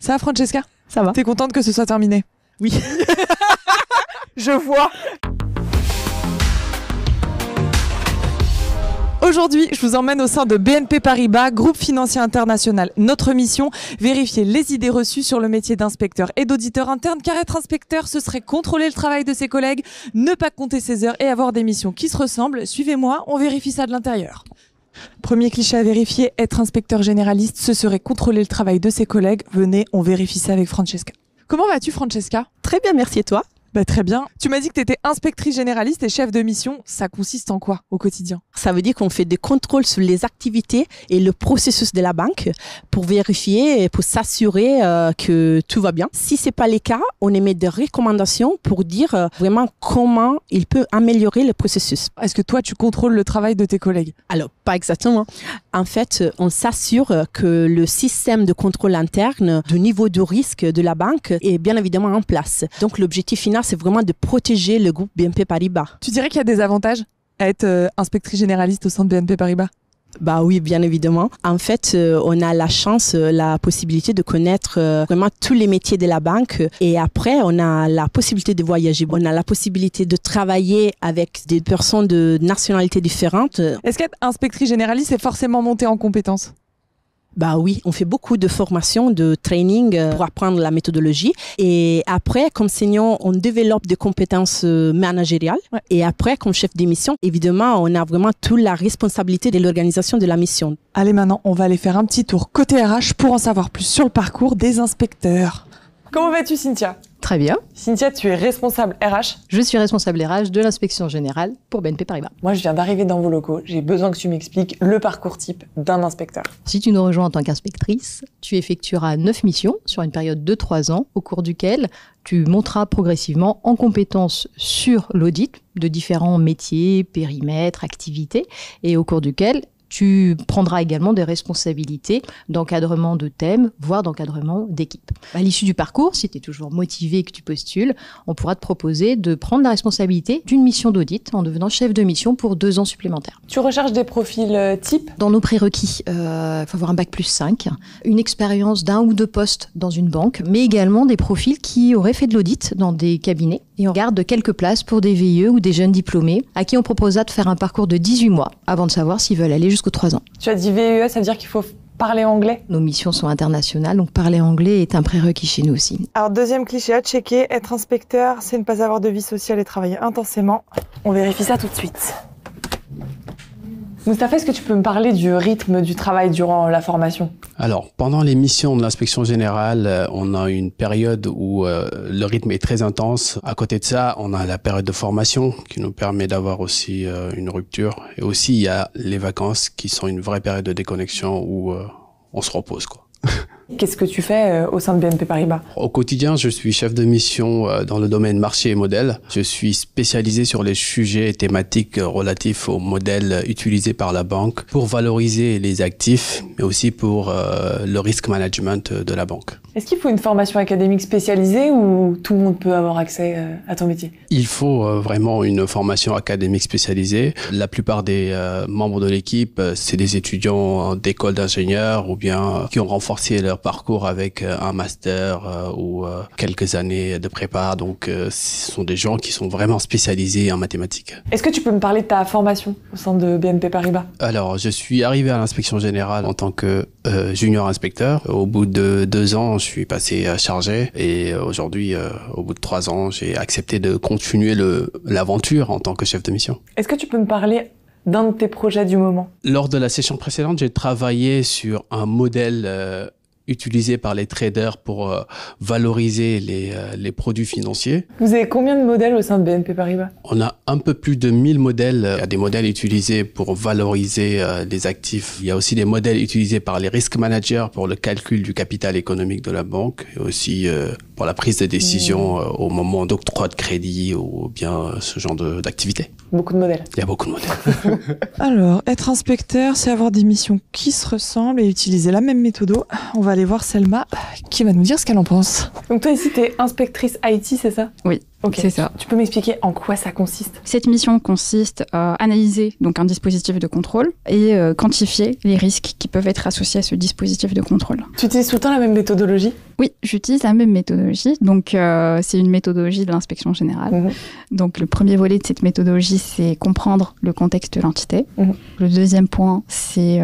Ça va, Francesca? Ça va. T'es contente que ce soit terminé? Oui. Je vois. Aujourd'hui, je vous emmène au sein de BNP Paribas, groupe financier international. Notre mission, vérifier les idées reçues sur le métier d'inspecteur et d'auditeur interne, car être inspecteur, ce serait contrôler le travail de ses collègues, ne pas compter ses heures et avoir des missions qui se ressemblent. Suivez-moi, on vérifie ça de l'intérieur. Premier cliché à vérifier, être inspecteur généraliste, ce serait contrôler le travail de ses collègues. Venez, on vérifie ça avec Francesca. Comment vas-tu, Francesca? Très bien, merci. Et toi? Très bien. Tu m'as dit que tu étais inspectrice généraliste et chef de mission. Ça consiste en quoi au quotidien? Ça veut dire qu'on fait des contrôles sur les activités et le processus de la banque pour vérifier et pour s'assurer que tout va bien. Si c'est pas le cas, on émet des recommandations pour dire vraiment comment il peut améliorer le processus. Est-ce que toi, tu contrôles le travail de tes collègues? Alors, pas exactement. En fait, on s'assure que le système de contrôle interne du niveau de risque de la banque est bien évidemment en place. Donc, l'objectif final, c'est vraiment de protéger le groupe BNP Paribas. Tu dirais qu'il y a des avantages à être inspectrice généraliste au sein de BNP Paribas? Bah oui, bien évidemment. En fait, on a la chance, la possibilité de connaître vraiment tous les métiers de la banque. Et après, on a la possibilité de voyager. On a la possibilité de travailler avec des personnes de nationalités différentes. Est-ce qu'être inspectrice généraliste, c'est forcément monter en compétences? Bah oui, on fait beaucoup de formations, de training pour apprendre la méthodologie. Et après, comme senior, on développe des compétences managériales. Ouais. Et après, comme chef de mission, évidemment, on a vraiment toute la responsabilité de l'organisation de la mission. Allez, maintenant, on va aller faire un petit tour côté RH pour en savoir plus sur le parcours des inspecteurs. Comment vas-tu, Cynthia? Très bien. Cynthia, tu es responsable RH? Je suis responsable RH de l'inspection générale pour BNP Paribas. Moi, je viens d'arriver dans vos locaux. J'ai besoin que tu m'expliques le parcours type d'un inspecteur. Si tu nous rejoins en tant qu'inspectrice, tu effectueras 9 missions sur une période de 3 ans, au cours duquel tu monteras progressivement en compétences sur l'audit de différents métiers, périmètres, activités, et au cours duquel tu prendras également des responsabilités d'encadrement de thèmes, voire d'encadrement d'équipe. À l'issue du parcours, si tu es toujours motivé et que tu postules, on pourra te proposer de prendre la responsabilité d'une mission d'audit en devenant chef de mission pour 2 ans supplémentaires. Tu recherches des profils types? Dans nos prérequis, il faut avoir un bac+5, une expérience d'1 ou 2 postes dans une banque, mais également des profils qui auraient fait de l'audit dans des cabinets. Et on garde quelques places pour des VIE ou des jeunes diplômés à qui on proposera de faire un parcours de 18 mois avant de savoir s'ils veulent aller jusqu'aux 3 ans. Tu as dit VIE, ça veut dire qu'il faut parler anglais? Nos missions sont internationales, donc parler anglais est un prérequis chez nous aussi. Alors, deuxième cliché à checker, être inspecteur, c'est ne pas avoir de vie sociale et travailler intensément. On vérifie ça tout de suite. Moustapha, est-ce que tu peux me parler du rythme du travail durant la formation? Alors, pendant les missions de l'inspection générale, on a une période où le rythme est très intense. À côté de ça, on a la période de formation qui nous permet d'avoir aussi une rupture. Et aussi, il y a les vacances qui sont une vraie période de déconnexion où on se repose, quoi. Qu'est-ce que tu fais au sein de BNP Paribas? Au quotidien, je suis chef de mission dans le domaine marché et modèle. Je suis spécialisé sur les sujets et thématiques relatifs aux modèles utilisés par la banque pour valoriser les actifs, mais aussi pour le risk management de la banque. Est-ce qu'il faut une formation académique spécialisée ou tout le monde peut avoir accès à ton métier? Il faut vraiment une formation académique spécialisée. La plupart des membres de l'équipe, c'est des étudiants d'école d'ingénieurs ou bien qui ont renforcé leur parcours avec un master ou quelques années de prépa. Donc, ce sont des gens qui sont vraiment spécialisés en mathématiques. Est-ce que tu peux me parler de ta formation au sein de BNP Paribas? Alors, je suis arrivé à l'inspection générale en tant que junior inspecteur. Au bout de 2 ans, je suis passé chargé et aujourd'hui, au bout de 3 ans, j'ai accepté de continuer l'aventure en tant que chef de mission. Est-ce que tu peux me parler d'un de tes projets du moment? Lors de la session précédente, j'ai travaillé sur un modèle utilisé par les traders pour valoriser les produits financiers. Vous avez combien de modèles au sein de BNP Paribas? On a un peu plus de 1000 modèles. Il y a des modèles utilisés pour valoriser les actifs. Il y a aussi des modèles utilisés par les risk managers pour le calcul du capital économique de la banque et aussi pour la prise de décision au moment d'octroi de crédit ou bien ce genre d'activité. Beaucoup de modèles. Il y a beaucoup de modèles. Alors, être inspecteur, c'est avoir des missions qui se ressemblent et utiliser la même méthode. On va aller voir Selma qui va nous dire ce qu'elle en pense. Donc toi ici, tu es inspectrice IT, c'est ça? Oui. Ok. C'est ça. Tu peux m'expliquer en quoi ça consiste? Cette mission consiste à analyser donc un dispositif de contrôle et quantifier les risques qui peuvent être associés à ce dispositif de contrôle. Tu utilises tout le temps la même méthodologie? Oui, j'utilise la même méthodologie. Donc, c'est une méthodologie de l'inspection générale. Donc, le premier volet de cette méthodologie, c'est comprendre le contexte de l'entité. Le deuxième point, c'est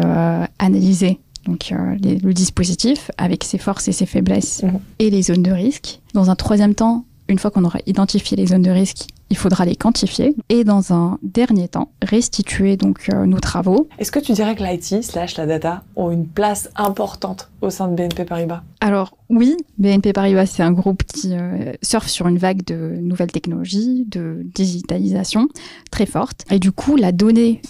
analyser donc, le dispositif avec ses forces et ses faiblesses et les zones de risque. Dans un troisième temps, une fois qu'on aura identifié les zones de risque, il faudra les quantifier. Et dans un dernier temps, restituer donc nos travaux. Est-ce que tu dirais que l'IT/la data ont une place importante au sein de BNP Paribas? Alors oui, BNP Paribas, c'est un groupe qui surfe sur une vague de nouvelles technologies, de digitalisation très forte. Et du coup, la donnée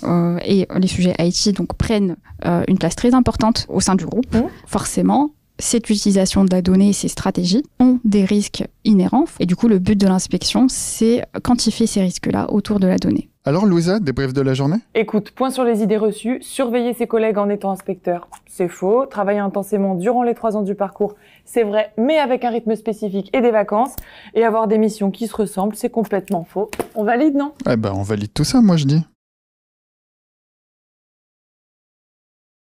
et les sujets IT donc, prennent une place très importante au sein du groupe. Forcément, cette utilisation de la donnée et ces stratégies ont des risques inhérents. Et du coup, le but de l'inspection, c'est quantifier ces risques-là autour de la donnée. Alors, Louisa, débrief de la journée? Écoute, point sur les idées reçues, surveiller ses collègues en étant inspecteur, c'est faux. Travailler intensément durant les 3 ans du parcours, c'est vrai, mais avec un rythme spécifique et des vacances. Et avoir des missions qui se ressemblent, c'est complètement faux. On valide, non? Eh ben, on valide tout ça, moi, je dis.